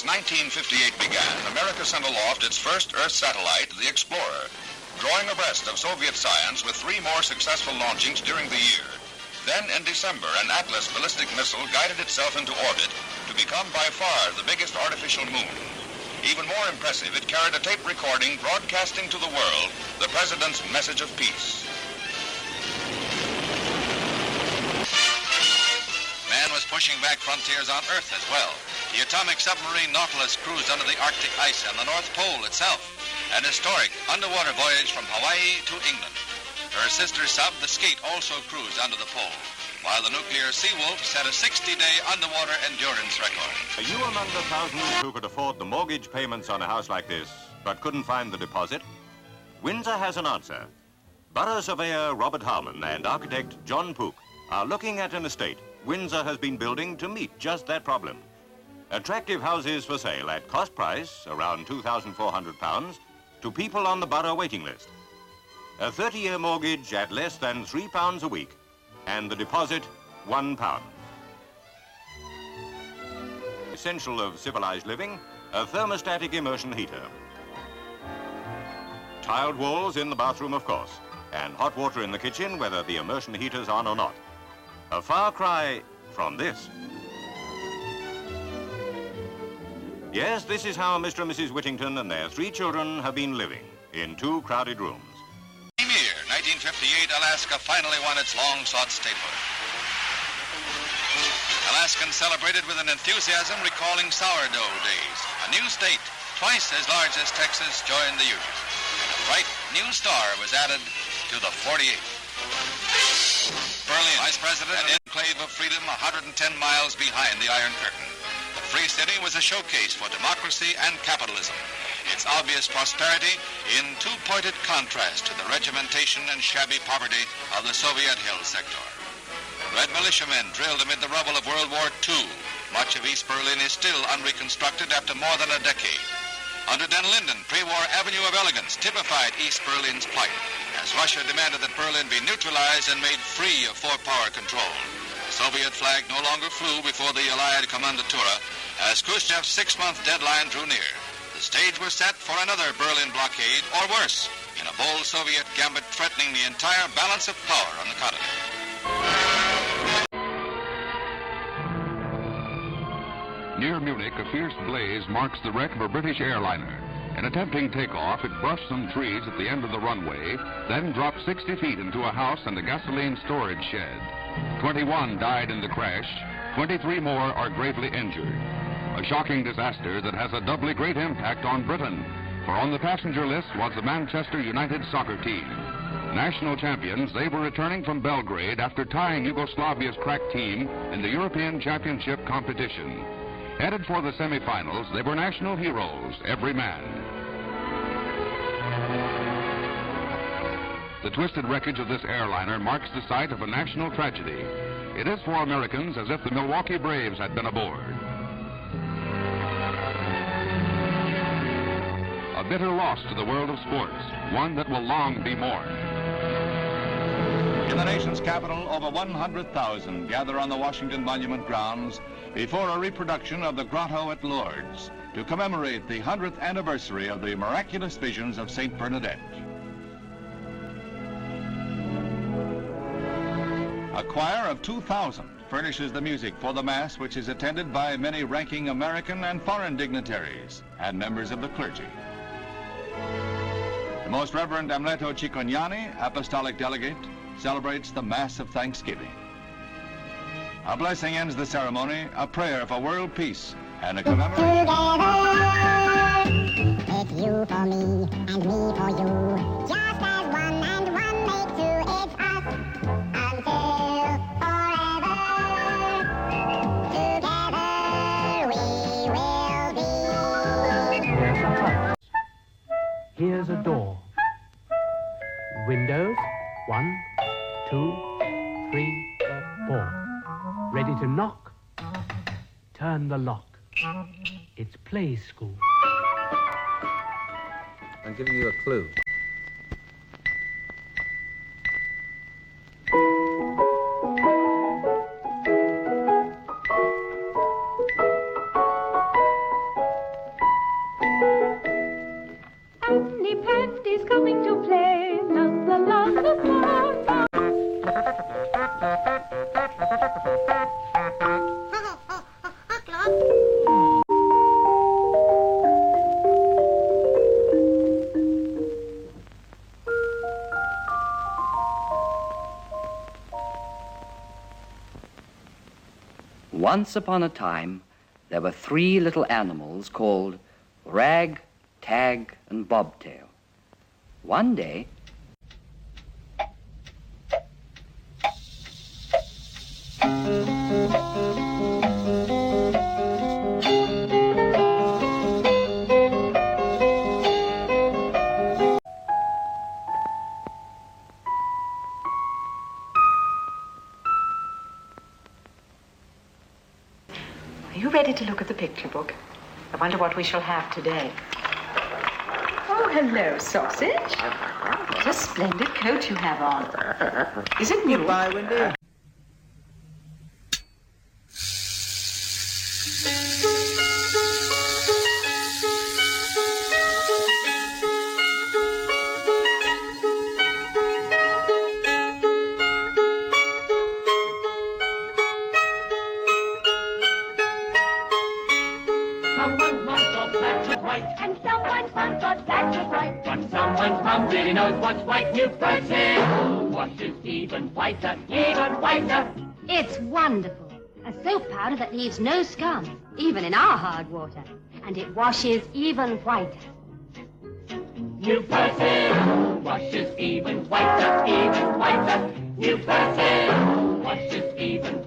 As 1958 began, America sent aloft its first Earth satellite, the Explorer, drawing abreast of Soviet science with 3 more successful launchings during the year. Then, in December, an Atlas ballistic missile guided itself into orbit to become by far the biggest artificial moon. Even more impressive, it carried a tape recording broadcasting to the world the President's message of peace. Man was pushing back frontiers on Earth as well. The atomic submarine Nautilus cruised under the Arctic ice and the North Pole itself. An historic underwater voyage from Hawaii to England. Her sister sub, the Skate, also cruised under the pole, while the nuclear Seawolf set a 60-day underwater endurance record. Are you among the thousands who could afford the mortgage payments on a house like this, but couldn't find the deposit? Windsor has an answer. Borough surveyor Robert Harmon and architect John Pook are looking at an estate Windsor has been building to meet just that problem. Attractive houses for sale at cost price, around £2,400, to people on the borough waiting list. A 30-year mortgage at less than £3 a week, and the deposit, £1. Essential of civilized living, a thermostatic immersion heater. Tiled walls in the bathroom, of course, and hot water in the kitchen, whether the immersion heater's on or not. A far cry from this. Yes, this is how Mr. and Mrs. Whittington and their 3 children have been living, in 2 crowded rooms. Same year, 1958, Alaska finally won its long-sought statehood. Alaskans celebrated with an enthusiasm recalling sourdough days. A new state, twice as large as Texas, joined the Union. And a bright new star was added to the 48th. Berlin, Vice President, an enclave of freedom 110 miles behind the Iron Curtain. The free city was a showcase for democracy and capitalism. Its obvious prosperity in 2-pointed contrast to the regimentation and shabby poverty of the Soviet Hill sector. Red militiamen drilled amid the rubble of World War II. Much of East Berlin is still unreconstructed after more than a decade. Under Den Linden, pre-war Avenue of Elegance typified East Berlin's plight, as Russia demanded that Berlin be neutralized and made free of four-power control. The Soviet flag no longer flew before the Allied Kommandatura as Khrushchev's 6-month deadline drew near. The stage was set for another Berlin blockade, or worse, in a bold Soviet gambit threatening the entire balance of power on the continent. Near Munich, a fierce blaze marks the wreck of a British airliner. In attempting takeoff, it brushed some trees at the end of the runway, then dropped 60 feet into a house and a gasoline storage shed. 21 died in the crash. 23 more are gravely injured. A shocking disaster that has a doubly great impact on Britain, for on the passenger list was the Manchester United soccer team. National champions, they were returning from Belgrade after tying Yugoslavia's crack team in the European Championship competition. Headed for the semifinals, they were national heroes, every man. The twisted wreckage of this airliner marks the site of a national tragedy. It is for Americans as if the Milwaukee Braves had been aboard. A bitter loss to the world of sports, one that will long be mourned. In the nation's capital, over 100,000 gather on the Washington Monument grounds before a reproduction of the Grotto at Lourdes to commemorate the 100th anniversary of the miraculous visions of St. Bernadette. A choir of 2,000 furnishes the music for the Mass, which is attended by many ranking American and foreign dignitaries and members of the clergy. The Most Reverend Amleto Cicognani, Apostolic Delegate, celebrates the Mass of Thanksgiving. A blessing ends the ceremony, a prayer for world peace, and a commemoration. Together, it's you for me, and me for you. Just as one and one make two, it's us, until forever. Together we will be. Here's a house. Here's a door. Windows, 1, 2, 3, 4. Ready to knock? Turn the lock. It's play school. I'm giving you a clue. Once upon a time, there were 3 little animals called Rag, Tag, and Bobtail. One day, Are you ready to look at the picture book? I wonder what we shall have today. Oh, hello, Sausage. What a splendid coat you have on. Is it new? Goodbye, Wendy. Someone's mom thought black was white, and someone's mom thought black was white. But someone's mom really knows what's white. New person washes even whiter, even whiter. It's wonderful. A soap powder that leaves no scum, even in our hard water. And it washes even whiter. New person washes even whiter, even whiter. New person washes even whiter.